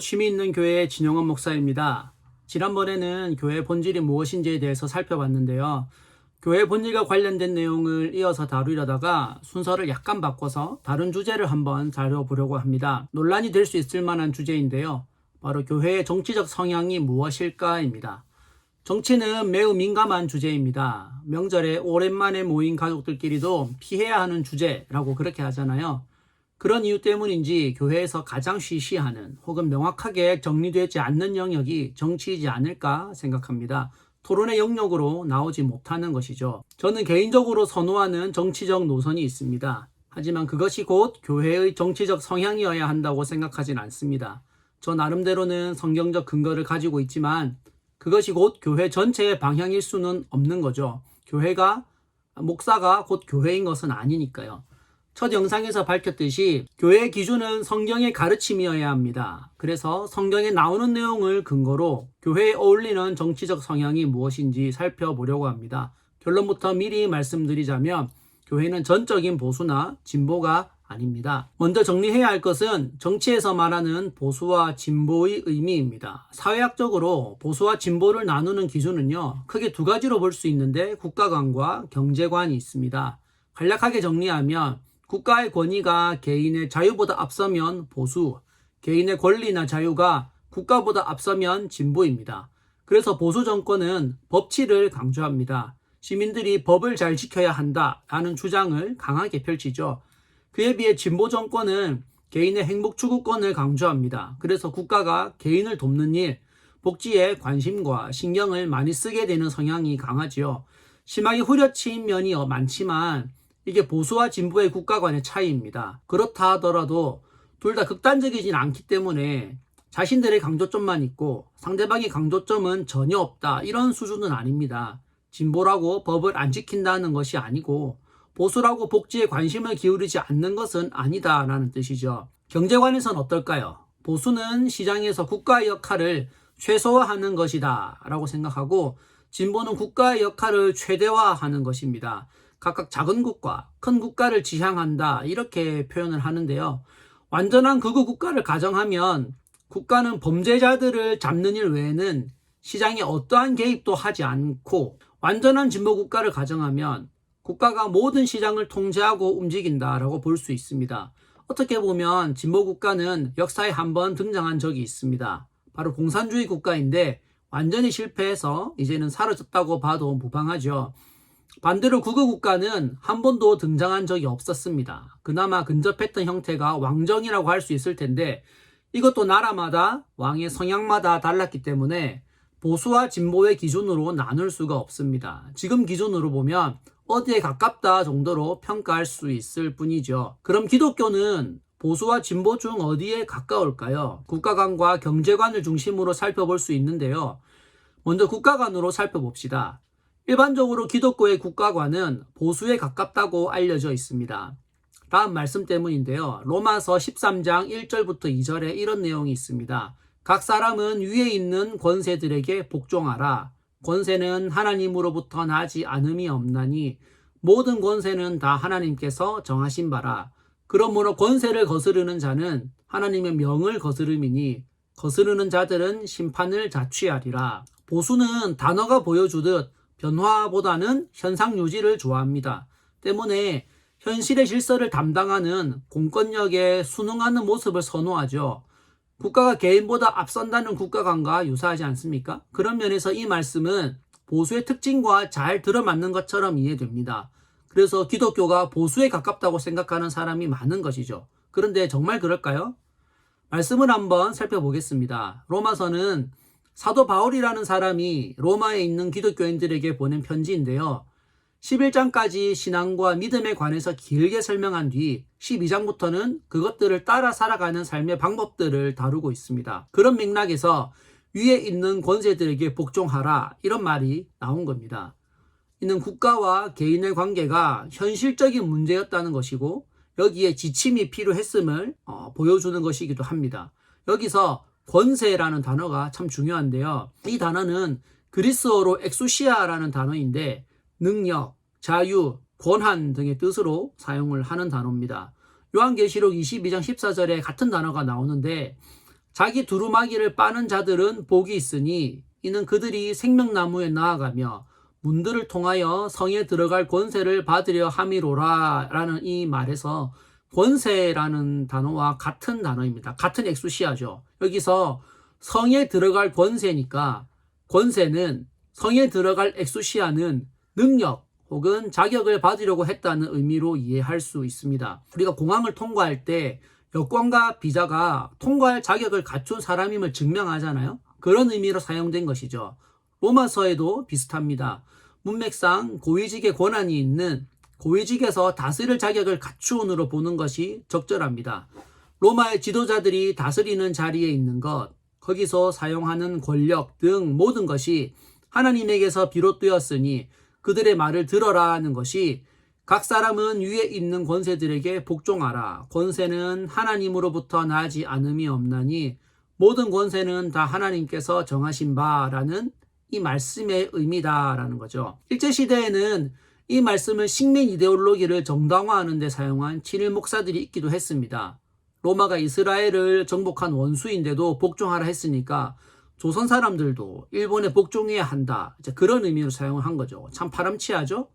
취미 있는 교회의 진영원 목사입니다. 지난번에는 교회 본질이 무엇인지에 대해서 살펴봤는데요. 교회 본질과 관련된 내용을 이어서 다루려다가 순서를 약간 바꿔서 다른 주제를 한번 다뤄보려고 합니다. 논란이 될 수 있을 만한 주제인데요. 바로 교회의 정치적 성향이 무엇일까입니다. 정치는 매우 민감한 주제입니다. 명절에 오랜만에 모인 가족들끼리도 피해야 하는 주제라고 그렇게 하잖아요. 그런 이유 때문인지 교회에서 가장 쉬쉬하는 혹은 명확하게 정리되지 않는 영역이 정치이지 않을까 생각합니다. 토론의 영역으로 나오지 못하는 것이죠. 저는 개인적으로 선호하는 정치적 노선이 있습니다. 하지만 그것이 곧 교회의 정치적 성향이어야 한다고 생각하진 않습니다. 저 나름대로는 성경적 근거를 가지고 있지만 그것이 곧 교회 전체의 방향일 수는 없는 거죠. 목사가 곧 교회인 것은 아니니까요. 첫 영상에서 밝혔듯이 교회의 기준은 성경의 가르침이어야 합니다. 그래서 성경에 나오는 내용을 근거로 교회에 어울리는 정치적 성향이 무엇인지 살펴보려고 합니다. 결론부터 미리 말씀드리자면 교회는 전적인 보수나 진보가 아닙니다. 먼저 정리해야 할 것은 정치에서 말하는 보수와 진보의 의미입니다. 사회학적으로 보수와 진보를 나누는 기준은요, 크게 두 가지로 볼 수 있는데 국가관과 경제관이 있습니다. 간략하게 정리하면 국가의 권위가 개인의 자유보다 앞서면 보수, 개인의 권리나 자유가 국가보다 앞서면 진보입니다. 그래서 보수 정권은 법치를 강조합니다. 시민들이 법을 잘 지켜야 한다라는 주장을 강하게 펼치죠. 그에 비해 진보 정권은 개인의 행복 추구권을 강조합니다. 그래서 국가가 개인을 돕는 일, 복지에 관심과 신경을 많이 쓰게 되는 성향이 강하지요. 심하게 후려치인 면이 많지만 이게 보수와 진보의 국가관의 차이입니다. 그렇다 하더라도 둘 다 극단적이진 않기 때문에 자신들의 강조점만 있고 상대방의 강조점은 전혀 없다, 이런 수준은 아닙니다. 진보라고 법을 안 지킨다는 것이 아니고 보수라고 복지에 관심을 기울이지 않는 것은 아니다라는 뜻이죠. 경제관에선 어떨까요? 보수는 시장에서 국가의 역할을 최소화하는 것이다 라고 생각하고 진보는 국가의 역할을 최대화하는 것입니다. 각각 작은 국가, 큰 국가를 지향한다, 이렇게 표현을 하는데요. 완전한 극우 국가를 가정하면 국가는 범죄자들을 잡는 일 외에는 시장에 어떠한 개입도 하지 않고, 완전한 진보 국가를 가정하면 국가가 모든 시장을 통제하고 움직인다라고 볼 수 있습니다. 어떻게 보면 진보 국가는 역사에 한번 등장한 적이 있습니다. 바로 공산주의 국가인데 완전히 실패해서 이제는 사라졌다고 봐도 무방하죠. 반대로 극우 국가는 한 번도 등장한 적이 없었습니다. 그나마 근접했던 형태가 왕정이라고 할 수 있을 텐데 이것도 나라마다 왕의 성향마다 달랐기 때문에 보수와 진보의 기준으로 나눌 수가 없습니다. 지금 기준으로 보면 어디에 가깝다 정도로 평가할 수 있을 뿐이죠. 그럼 기독교는 보수와 진보 중 어디에 가까울까요? 국가관과 경제관을 중심으로 살펴볼 수 있는데요. 먼저 국가관으로 살펴봅시다. 일반적으로 기독교의 국가관은 보수에 가깝다고 알려져 있습니다. 다음 말씀 때문인데요. 로마서 13장 1절부터 2절에 이런 내용이 있습니다. 각 사람은 위에 있는 권세들에게 복종하라. 권세는 하나님으로부터 나지 않음이 없나니 모든 권세는 다 하나님께서 정하신 바라. 그러므로 권세를 거스르는 자는 하나님의 명을 거스름이니 거스르는 자들은 심판을 자취하리라. 보수는 단어가 보여주듯 변화보다는 현상 유지를 좋아합니다. 때문에 현실의 질서를 담당하는 공권력에 순응하는 모습을 선호하죠. 국가가 개인보다 앞선다는 국가관과 유사하지 않습니까? 그런 면에서 이 말씀은 보수의 특징과 잘 들어맞는 것처럼 이해됩니다. 그래서 기독교가 보수에 가깝다고 생각하는 사람이 많은 것이죠. 그런데 정말 그럴까요? 말씀을 한번 살펴보겠습니다. 로마서는 사도 바울이라는 사람이 로마에 있는 기독교인들에게 보낸 편지인데요. 11장까지 신앙과 믿음에 관해서 길게 설명한 뒤 12장부터는 그것들을 따라 살아가는 삶의 방법들을 다루고 있습니다. 그런 맥락에서 위에 있는 권세들에게 복종하라, 이런 말이 나온 겁니다. 이는 국가와 개인의 관계가 현실적인 문제였다는 것이고 여기에 지침이 필요했음을 보여주는 것이기도 합니다. 여기서 권세라는 단어가 참 중요한데요. 이 단어는 그리스어로 엑수시아라는 단어인데 능력, 자유, 권한 등의 뜻으로 사용을 하는 단어입니다. 요한계시록 22장 14절에 같은 단어가 나오는데 자기 두루마기를 빠는 자들은 복이 있으니 이는 그들이 생명나무에 나아가며 문들을 통하여 성에 들어갈 권세를 받으려 함이로라 라는 이 말에서 권세라는 단어와 같은 단어입니다. 같은 엑수시아죠. 여기서 성에 들어갈 권세니까 권세는 성에 들어갈 엑수시아는 능력 혹은 자격을 받으려고 했다는 의미로 이해할 수 있습니다. 우리가 공항을 통과할 때 여권과 비자가 통과할 자격을 갖춘 사람임을 증명하잖아요. 그런 의미로 사용된 것이죠. 로마서에도 비슷합니다. 문맥상 고위직의 권한이 있는 고위직에서 다스릴 자격을 갖추온으로 보는 것이 적절합니다. 로마의 지도자들이 다스리는 자리에 있는 것, 거기서 사용하는 권력 등 모든 것이 하나님에게서 비롯되었으니 그들의 말을 들어라는 것이 각 사람은 위에 있는 권세들에게 복종하라. 권세는 하나님으로부터 나지 않음이 없나니 모든 권세는 다 하나님께서 정하신 바라는 이 말씀의 의미다라는 거죠. 일제시대에는 이 말씀을 식민 이데올로기를 정당화하는 데 사용한 친일 목사들이 있기도 했습니다. 로마가 이스라엘을 정복한 원수인데도 복종하라 했으니까 조선 사람들도 일본에 복종해야 한다. 이제 그런 의미로 사용을 한 거죠. 참 파렴치하죠?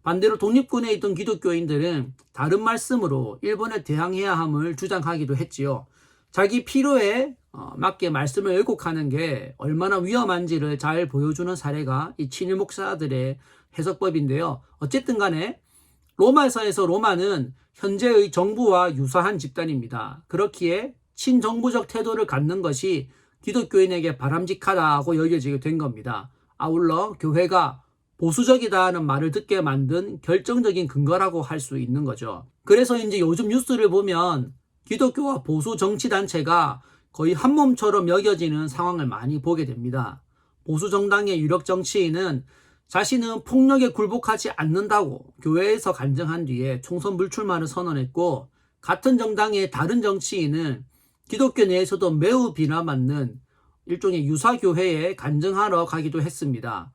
반대로 독립군에 있던 기독교인들은 다른 말씀으로 일본에 대항해야 함을 주장하기도 했지요. 자기 필요에 맞게 말씀을 왜곡하는 게 얼마나 위험한지를 잘 보여주는 사례가 이 친일 목사들의 해석법인데요. 어쨌든 간에 로마서에서 로마는 현재의 정부와 유사한 집단입니다. 그렇기에 친정부적 태도를 갖는 것이 기독교인에게 바람직하다고 여겨지게 된 겁니다. 아울러 교회가 보수적이다는 말을 듣게 만든 결정적인 근거라고 할 수 있는 거죠. 그래서 이제 요즘 뉴스를 보면 기독교와 보수 정치단체가 거의 한 몸처럼 여겨지는 상황을 많이 보게 됩니다. 보수 정당의 유력 정치인은 자신은 폭력에 굴복하지 않는다고 교회에서 간증한 뒤에 총선 불출마를 선언했고, 같은 정당의 다른 정치인은 기독교 내에서도 매우 비난받는 일종의 유사교회에 간증하러 가기도 했습니다.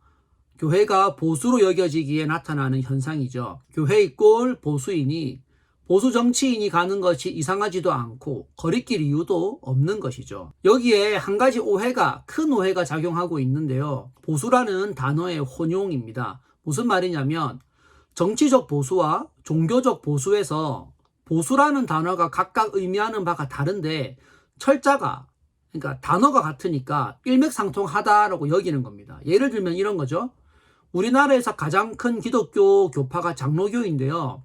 교회가 보수로 여겨지기에 나타나는 현상이죠. 교회의 꼴 보수인이 보수 정치인이 가는 것이 이상하지도 않고 거리낄 이유도 없는 것이죠. 여기에 한 가지 큰 오해가 작용하고 있는데요. 보수라는 단어의 혼용입니다. 무슨 말이냐면 정치적 보수와 종교적 보수에서 보수라는 단어가 각각 의미하는 바가 다른데 철자가, 그러니까 단어가 같으니까 일맥상통하다라고 여기는 겁니다. 예를 들면 이런 거죠. 우리나라에서 가장 큰 기독교 교파가 장로교인데요.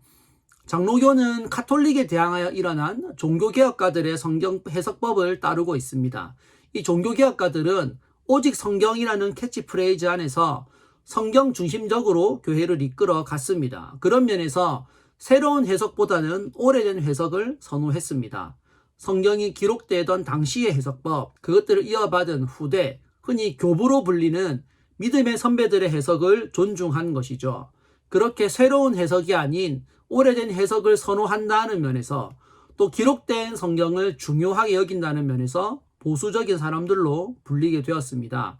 장로교는 카톨릭에 대항하여 일어난 종교개혁가들의 성경 해석법을 따르고 있습니다. 이 종교개혁가들은 오직 성경이라는 캐치프레이즈 안에서 성경 중심적으로 교회를 이끌어 갔습니다. 그런 면에서 새로운 해석보다는 오래된 해석을 선호했습니다. 성경이 기록되던 당시의 해석법, 그것들을 이어받은 후대, 흔히 교부로 불리는 믿음의 선배들의 해석을 존중한 것이죠. 그렇게 새로운 해석이 아닌 오래된 해석을 선호한다는 면에서, 또 기록된 성경을 중요하게 여긴다는 면에서 보수적인 사람들로 불리게 되었습니다.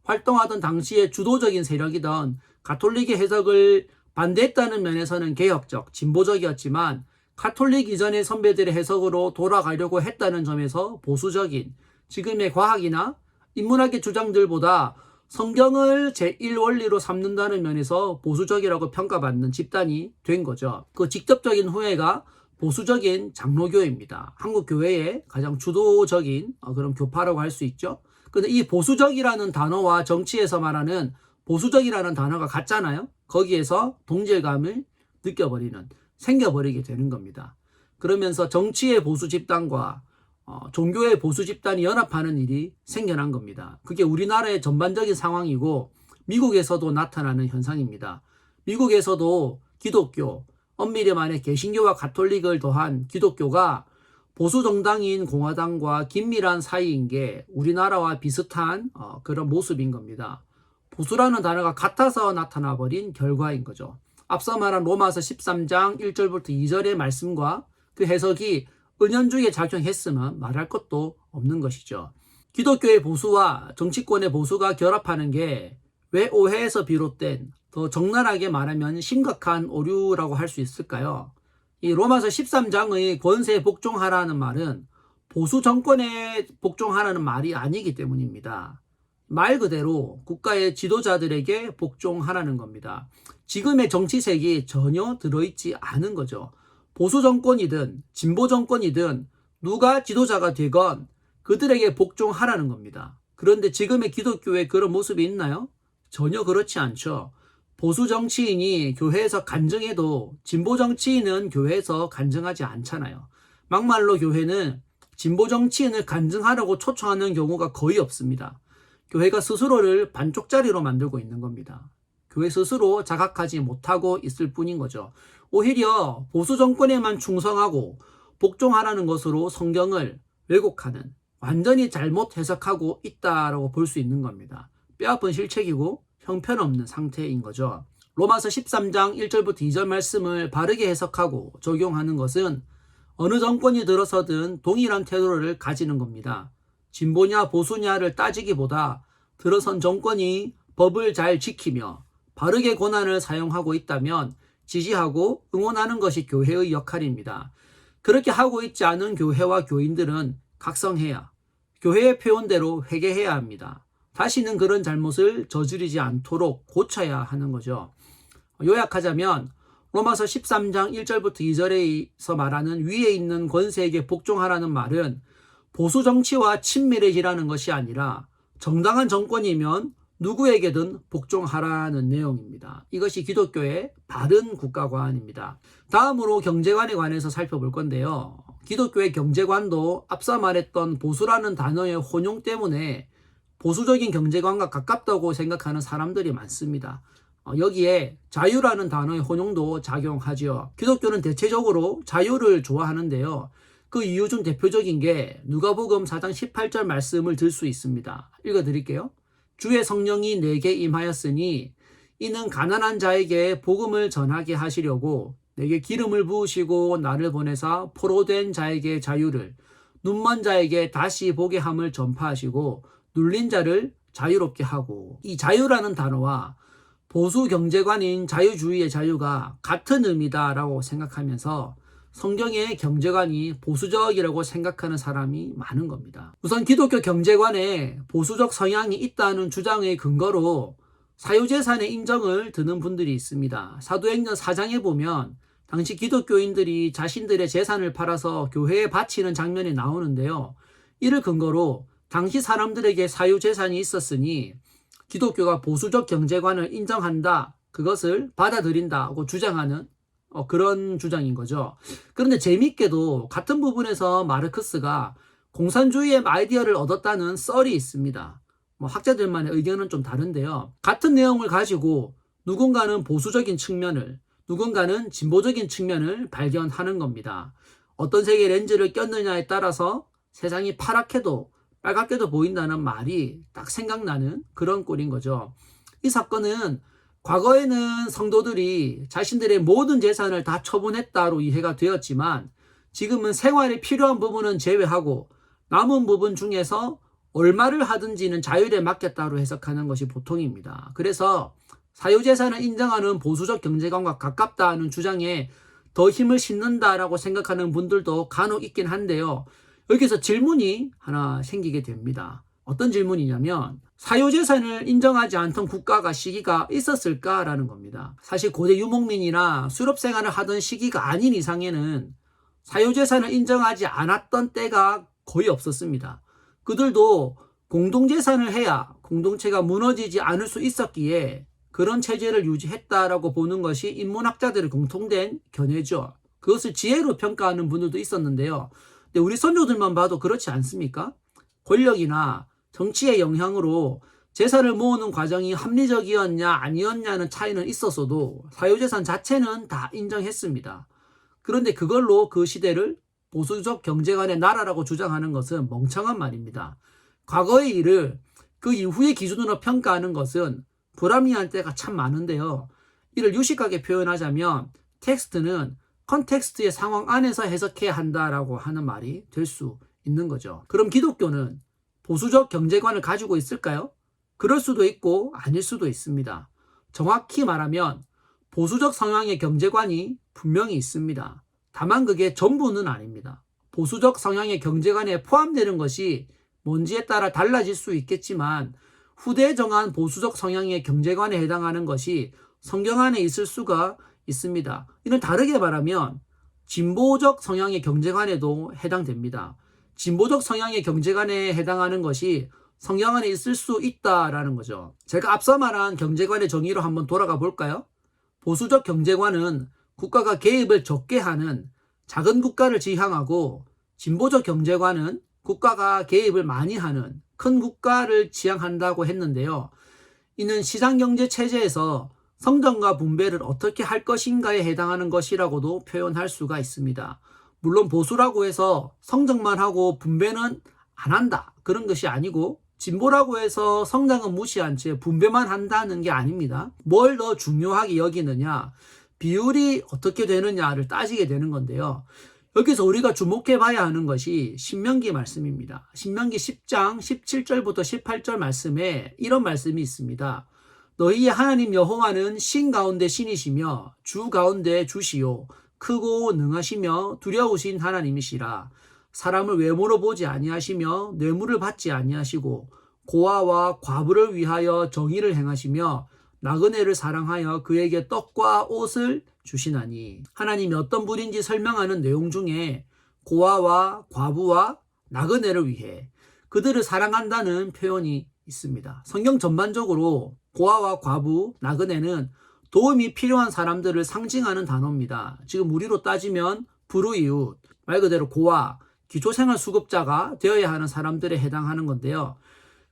활동하던 당시의 주도적인 세력이던 가톨릭의 해석을 반대했다는 면에서는 개혁적, 진보적이었지만 가톨릭 이전의 선배들의 해석으로 돌아가려고 했다는 점에서 보수적인, 지금의 과학이나 인문학의 주장들보다 성경을 제1원리로 삼는다는 면에서 보수적이라고 평가받는 집단이 된 거죠. 그 직접적인 후예가 보수적인 장로교입니다. 한국 교회의 가장 주도적인 그런 교파라고 할 수 있죠. 근데 이 보수적이라는 단어와 정치에서 말하는 보수적이라는 단어가 같잖아요. 거기에서 동질감을 느껴버리는, 생겨버리게 되는 겁니다. 그러면서 정치의 보수 집단과 종교의 보수 집단이 연합하는 일이 생겨난 겁니다. 그게 우리나라의 전반적인 상황이고 미국에서도 나타나는 현상입니다. 미국에서도 기독교, 엄밀히 말해 개신교와 가톨릭을 더한 기독교가 보수 정당인 공화당과 긴밀한 사이인 게 우리나라와 비슷한 그런 모습인 겁니다. 보수라는 단어가 같아서 나타나 버린 결과인 거죠. 앞서 말한 로마서 13장 1절부터 2절의 말씀과 그 해석이 은연중에 작용했으면 말할 것도 없는 것이죠. 기독교의 보수와 정치권의 보수가 결합하는 게 왜 오해에서 비롯된, 더 적나라하게 말하면 심각한 오류라고 할 수 있을까요? 이 로마서 13장의 권세에 복종하라는 말은 보수 정권에 복종하라는 말이 아니기 때문입니다. 말 그대로 국가의 지도자들에게 복종하라는 겁니다. 지금의 정치색이 전혀 들어있지 않은 거죠. 보수 정권이든 진보 정권이든 누가 지도자가 되건 그들에게 복종하라는 겁니다. 그런데 지금의 기독교에 그런 모습이 있나요? 전혀 그렇지 않죠. 보수 정치인이 교회에서 간증해도 진보 정치인은 교회에서 간증하지 않잖아요. 막말로 교회는 진보 정치인을 간증하라고 초청하는 경우가 거의 없습니다. 교회가 스스로를 반쪽짜리로 만들고 있는 겁니다. 교회 스스로 자각하지 못하고 있을 뿐인 거죠. 오히려 보수 정권에만 충성하고 복종하라는 것으로 성경을 왜곡하는, 완전히 잘못 해석하고 있다라고 볼 수 있는 겁니다. 뼈아픈 실책이고 형편없는 상태인 거죠. 로마서 13장 1절부터 2절 말씀을 바르게 해석하고 적용하는 것은 어느 정권이 들어서든 동일한 태도를 가지는 겁니다. 진보냐 보수냐를 따지기보다 들어선 정권이 법을 잘 지키며 바르게 권한을 사용하고 있다면 지지하고 응원하는 것이 교회의 역할입니다. 그렇게 하고 있지 않은 교회와 교인들은 각성해야, 교회의 표현대로 회개해야 합니다. 다시는 그런 잘못을 저지르지 않도록 고쳐야 하는 거죠. 요약하자면 로마서 13장 1절부터 2절에서 말하는 위에 있는 권세에게 복종하라는 말은 보수 정치와 친밀해지라는 것이 아니라 정당한 정권이면 누구에게든 복종하라는 내용입니다. 이것이 기독교의 바른 국가관입니다. 다음으로 경제관에 관해서 살펴볼 건데요. 기독교의 경제관도 앞서 말했던 보수라는 단어의 혼용 때문에 보수적인 경제관과 가깝다고 생각하는 사람들이 많습니다. 여기에 자유라는 단어의 혼용도 작용하죠. 기독교는 대체적으로 자유를 좋아하는데요. 그 이유 중 대표적인 게 누가복음 4장 18절 말씀을 들 수 있습니다. 읽어드릴게요. 주의 성령이 내게 임하였으니 이는 가난한 자에게 복음을 전하게 하시려고 내게 기름을 부으시고 나를 보내사 포로된 자에게 자유를, 눈먼 자에게 다시 보게 함을 전파하시고 눌린 자를 자유롭게 하고. 이 자유라는 단어와 보수 경제관인 자유주의의 자유가 같은 의미다라고 생각하면서 성경의 경제관이 보수적이라고 생각하는 사람이 많은 겁니다. 우선 기독교 경제관에 보수적 성향이 있다는 주장의 근거로 사유재산의 인정을 드는 분들이 있습니다. 사도행전 4장에 보면 당시 기독교인들이 자신들의 재산을 팔아서 교회에 바치는 장면이 나오는데요. 이를 근거로 당시 사람들에게 사유재산이 있었으니 기독교가 보수적 경제관을 인정한다, 그것을 받아들인다고 주장하는 그런 주장인 거죠. 그런데 재밌게도 같은 부분에서 마르크스가 공산주의의 아이디어를 얻었다는 썰이 있습니다. 학자들만의 의견은 좀 다른데요. 같은 내용을 가지고 누군가는 보수적인 측면을, 누군가는 진보적인 측면을 발견하는 겁니다. 어떤 색의 렌즈를 꼈느냐에 따라서 세상이 파랗게도 빨갛게도 보인다는 말이 딱 생각나는 그런 꼴인 거죠. 이 사건은 과거에는 성도들이 자신들의 모든 재산을 다 처분했다로 이해가 되었지만 지금은 생활에 필요한 부분은 제외하고 남은 부분 중에서 얼마를 하든지는 자율에 맡겼다로 해석하는 것이 보통입니다. 그래서 사유재산을 인정하는 보수적 경제관과 가깝다는 주장에 더 힘을 싣는다라고 생각하는 분들도 간혹 있긴 한데요. 여기서 질문이 하나 생기게 됩니다. 어떤 질문이냐면 사유재산을 인정하지 않던 국가가 시기가 있었을까라는 겁니다. 사실 고대 유목민이나 수렵생활을 하던 시기가 아닌 이상에는 사유재산을 인정하지 않았던 때가 거의 없었습니다. 그들도 공동재산을 해야 공동체가 무너지지 않을 수 있었기에 그런 체제를 유지했다라고 보는 것이 인문학자들의 공통된 견해죠. 그것을 지혜로 평가하는 분들도 있었는데요. 근데 우리 선조들만 봐도 그렇지 않습니까? 권력이나 정치의 영향으로 재산을 모으는 과정이 합리적이었냐 아니었냐는 차이는 있었어도 사유재산 자체는 다 인정했습니다. 그런데 그걸로 그 시대를 보수적 경제관의 나라라고 주장하는 것은 멍청한 말입니다. 과거의 일을 그 이후의 기준으로 평가하는 것은 불합리한 때가 참 많은데요. 이를 유식하게 표현하자면 텍스트는 컨텍스트의 상황 안에서 해석해야 한다라고 하는 말이 될 수 있는 거죠. 그럼 기독교는 보수적 경제관을 가지고 있을까요? 그럴 수도 있고 아닐 수도 있습니다. 정확히 말하면 보수적 성향의 경제관이 분명히 있습니다. 다만 그게 전부는 아닙니다. 보수적 성향의 경제관에 포함되는 것이 뭔지에 따라 달라질 수 있겠지만 후대에 정한 보수적 성향의 경제관에 해당하는 것이 성경 안에 있을 수가 있습니다. 이는 다르게 말하면 진보적 성향의 경제관에도 해당됩니다. 진보적 성향의 경제관에 해당하는 것이 성경 안에 있을 수 있다라는 거죠. 제가 앞서 말한 경제관의 정의로 한번 돌아가 볼까요? 보수적 경제관은 국가가 개입을 적게 하는 작은 국가를 지향하고, 진보적 경제관은 국가가 개입을 많이 하는 큰 국가를 지향한다고 했는데요. 이는 시장경제 체제에서 성장과 분배를 어떻게 할 것인가에 해당하는 것이라고도 표현할 수가 있습니다. 물론 보수라고 해서 성장만 하고 분배는 안 한다, 그런 것이 아니고, 진보라고 해서 성장은 무시한 채 분배만 한다는 게 아닙니다. 뭘 더 중요하게 여기느냐, 비율이 어떻게 되느냐를 따지게 되는 건데요. 여기서 우리가 주목해 봐야 하는 것이 신명기 말씀입니다. 신명기 10장 17절부터 18절 말씀에 이런 말씀이 있습니다. 너희의 하나님 여호와는 신 가운데 신이시며 주 가운데 주시요 크고 능하시며 두려우신 하나님이시라. 사람을 외모로 보지 아니하시며 뇌물을 받지 아니하시고 고아와 과부를 위하여 정의를 행하시며 나그네를 사랑하여 그에게 떡과 옷을 주시나니. 하나님이 어떤 분인지 설명하는 내용 중에 고아와 과부와 나그네를 위해 그들을 사랑한다는 표현이 있습니다. 성경 전반적으로 고아와 과부, 나그네는 도움이 필요한 사람들을 상징하는 단어입니다. 지금 우리로 따지면 불우이웃, 말 그대로 고아, 기초생활수급자가 되어야 하는 사람들에 해당하는 건데요.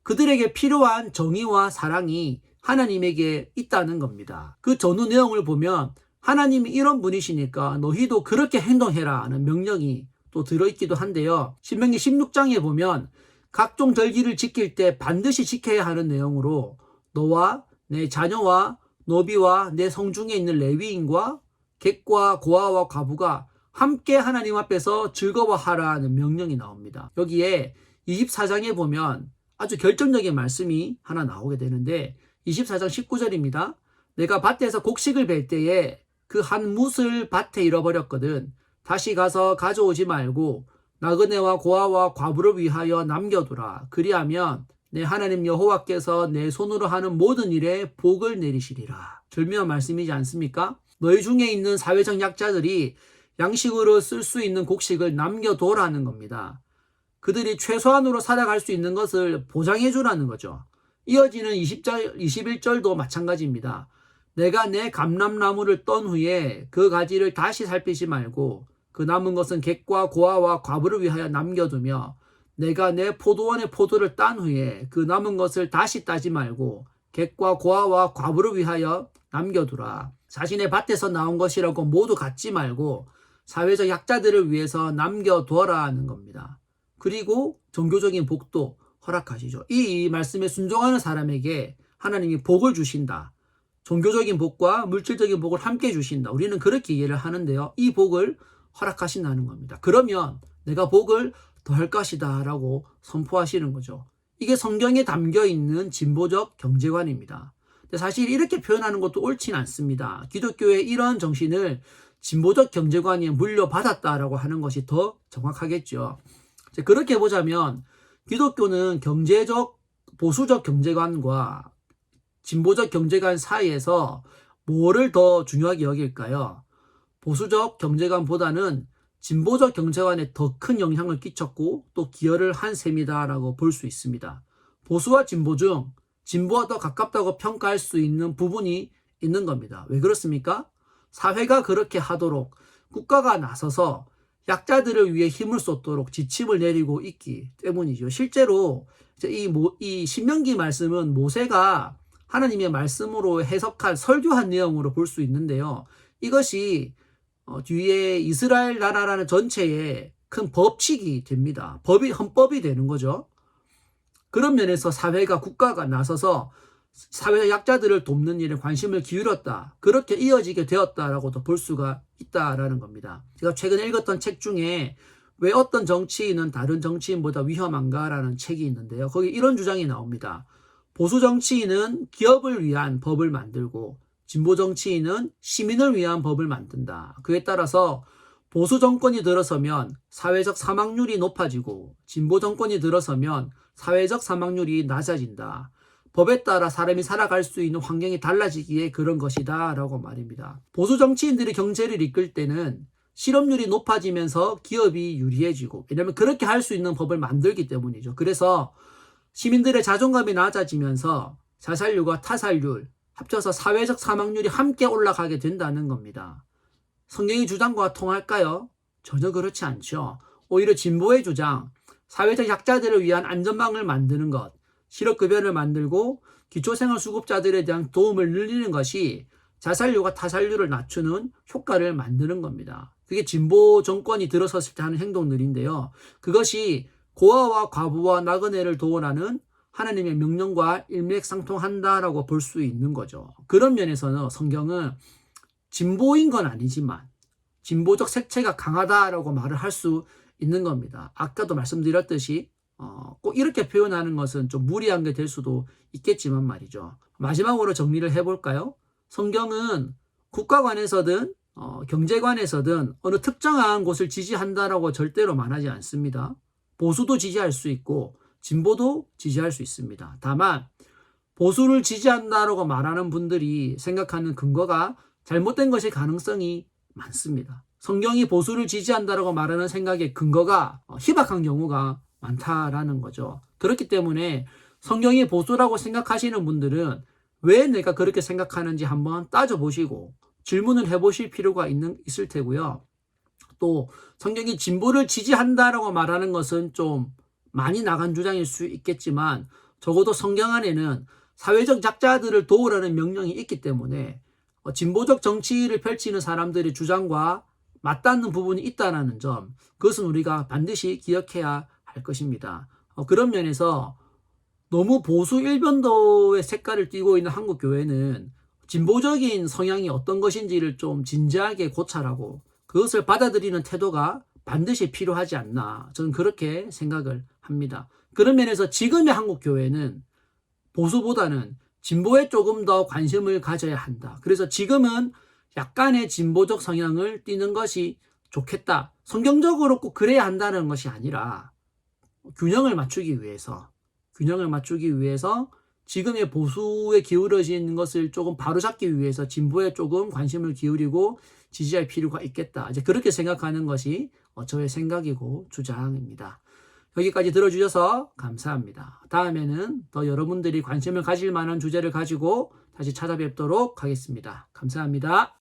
그들에게 필요한 정의와 사랑이 하나님에게 있다는 겁니다. 그 전후 내용을 보면 하나님이 이런 분이시니까 너희도 그렇게 행동해라 하는 명령이 또 들어있기도 한데요. 신명기 16장에 보면 각종 절기를 지킬 때 반드시 지켜야 하는 내용으로 너와 내 자녀와 노비와 내 성중에 있는 레위인과 객과 고아와 과부가 함께 하나님 앞에서 즐거워하라는 명령이 나옵니다. 여기에 24장에 보면 아주 결정적인 말씀이 하나 나오게 되는데 24장 19절입니다. 내가 밭에서 곡식을 벨 때에 그 한 뭇을 밭에 잃어버렸거든. 다시 가서 가져오지 말고 나그네와 고아와 과부를 위하여 남겨두라. 그리하면 내 하나님 여호와께서 내 손으로 하는 모든 일에 복을 내리시리라. 절묘한 말씀이지 않습니까? 너희 중에 있는 사회적 약자들이 양식으로 쓸 수 있는 곡식을 남겨둬라는 겁니다. 그들이 최소한으로 살아갈 수 있는 것을 보장해 주라는 거죠. 이어지는 21절도 마찬가지입니다. 내가 내 감람나무를 떤 후에 그 가지를 다시 살피지 말고 그 남은 것은 객과 고아와 과부를 위하여 남겨두며 내가 내 포도원의 포도를 딴 후에 그 남은 것을 다시 따지 말고 객과 고아와 과부를 위하여 남겨두라. 자신의 밭에서 나온 것이라고 모두 갖지 말고 사회적 약자들을 위해서 남겨두어라는 겁니다. 그리고 종교적인 복도 허락하시죠. 이 말씀에 순종하는 사람에게 하나님이 복을 주신다. 종교적인 복과 물질적인 복을 함께 주신다. 우리는 그렇게 이해를 하는데요. 이 복을 허락하신다는 겁니다. 그러면 내가 복을 더할 것이다 라고 선포하시는 거죠. 이게 성경에 담겨 있는 진보적 경제관입니다. 근데 사실 이렇게 표현하는 것도 옳지는 않습니다. 기독교의 이런 정신을 진보적 경제관이 물려받았다라고 하는 것이 더 정확하겠죠. 그렇게 보자면 기독교는 경제적 보수적 경제관과 진보적 경제관 사이에서 뭐를 더 중요하게 여길까요? 보수적 경제관보다는 진보적 경제관에 더 큰 영향을 끼쳤고 또 기여를 한 셈이다라고 볼 수 있습니다. 보수와 진보 중 진보와 더 가깝다고 평가할 수 있는 부분이 있는 겁니다. 왜 그렇습니까? 사회가 그렇게 하도록 국가가 나서서 약자들을 위해 힘을 쏟도록 지침을 내리고 있기 때문이죠. 실제로 이 신명기 말씀은 모세가 하나님의 말씀으로 해석한 설교한 내용으로 볼 수 있는데요. 이것이 뒤에 이스라엘 나라라는 전체의 큰 법칙이 됩니다. 헌법이 되는 거죠. 그런 면에서 사회가 국가가 나서서 사회적 약자들을 돕는 일에 관심을 기울였다. 그렇게 이어지게 되었다라고도 볼 수가 있다라는 겁니다. 제가 최근에 읽었던 책 중에 왜 어떤 정치인은 다른 정치인보다 위험한가라는 책이 있는데요. 거기 이런 주장이 나옵니다. 보수 정치인은 기업을 위한 법을 만들고 진보 정치인은 시민을 위한 법을 만든다. 그에 따라서 보수 정권이 들어서면 사회적 사망률이 높아지고 진보 정권이 들어서면 사회적 사망률이 낮아진다. 법에 따라 사람이 살아갈 수 있는 환경이 달라지기에 그런 것이다 라고 말입니다. 보수 정치인들이 경제를 이끌 때는 실업률이 높아지면서 기업이 유리해지고, 왜냐하면 그렇게 할 수 있는 법을 만들기 때문이죠. 그래서 시민들의 자존감이 낮아지면서 자살률과 타살률 합쳐서 사회적 사망률이 함께 올라가게 된다는 겁니다. 성경의 주장과 통할까요? 전혀 그렇지 않죠. 오히려 진보의 주장, 사회적 약자들을 위한 안전망을 만드는 것, 실업급여를 만들고 기초생활수급자들에 대한 도움을 늘리는 것이 자살률과 타살률을 낮추는 효과를 만드는 겁니다. 그게 진보 정권이 들어섰을 때 하는 행동들인데요. 그것이 고아와 과부와 나그네를 도우라는 하나님의 명령과 일맥상통한다라고 볼 수 있는 거죠. 그런 면에서는 성경은 진보인 건 아니지만 진보적 색채가 강하다라고 말을 할 수 있는 겁니다. 아까도 말씀드렸듯이 꼭 이렇게 표현하는 것은 좀 무리한 게 될 수도 있겠지만 말이죠. 마지막으로 정리를 해볼까요? 성경은 국가관에서든 경제관에서든 어느 특정한 곳을 지지한다라고 절대로 말하지 않습니다. 보수도 지지할 수 있고 진보도 지지할 수 있습니다. 다만 보수를 지지한다라고 말하는 분들이 생각하는 근거가 잘못된 것일 가능성이 많습니다. 성경이 보수를 지지한다라고 말하는 생각의 근거가 희박한 경우가 많다라는 거죠. 그렇기 때문에 성경이 보수라고 생각하시는 분들은 왜 내가 그렇게 생각하는지 한번 따져보시고 질문을 해보실 필요가 있을 테고요. 또 성경이 진보를 지지한다라고 말하는 것은 좀 많이 나간 주장일 수 있겠지만 적어도 성경 안에는 사회적 약자들을 도우라는 명령이 있기 때문에 진보적 정치를 펼치는 사람들의 주장과 맞닿는 부분이 있다는 점, 그것은 우리가 반드시 기억해야 할 것입니다. 그런 면에서 너무 보수 일변도의 색깔을 띠고 있는 한국 교회는 진보적인 성향이 어떤 것인지를 좀 진지하게 고찰하고 그것을 받아들이는 태도가 반드시 필요하지 않나, 저는 그렇게 생각을 합니다. 그런 면에서 지금의 한국 교회는 보수보다는 진보에 조금 더 관심을 가져야 한다. 그래서 지금은 약간의 진보적 성향을 띠는 것이 좋겠다. 성경적으로 꼭 그래야 한다는 것이 아니라 균형을 맞추기 위해서 지금의 보수에 기울어진 것을 조금 바로잡기 위해서 진보에 조금 관심을 기울이고 지지할 필요가 있겠다. 이제 그렇게 생각하는 것이 저의 생각이고 주장입니다. 여기까지 들어주셔서 감사합니다. 다음에는 더 여러분들이 관심을 가질 만한 주제를 가지고 다시 찾아뵙도록 하겠습니다. 감사합니다.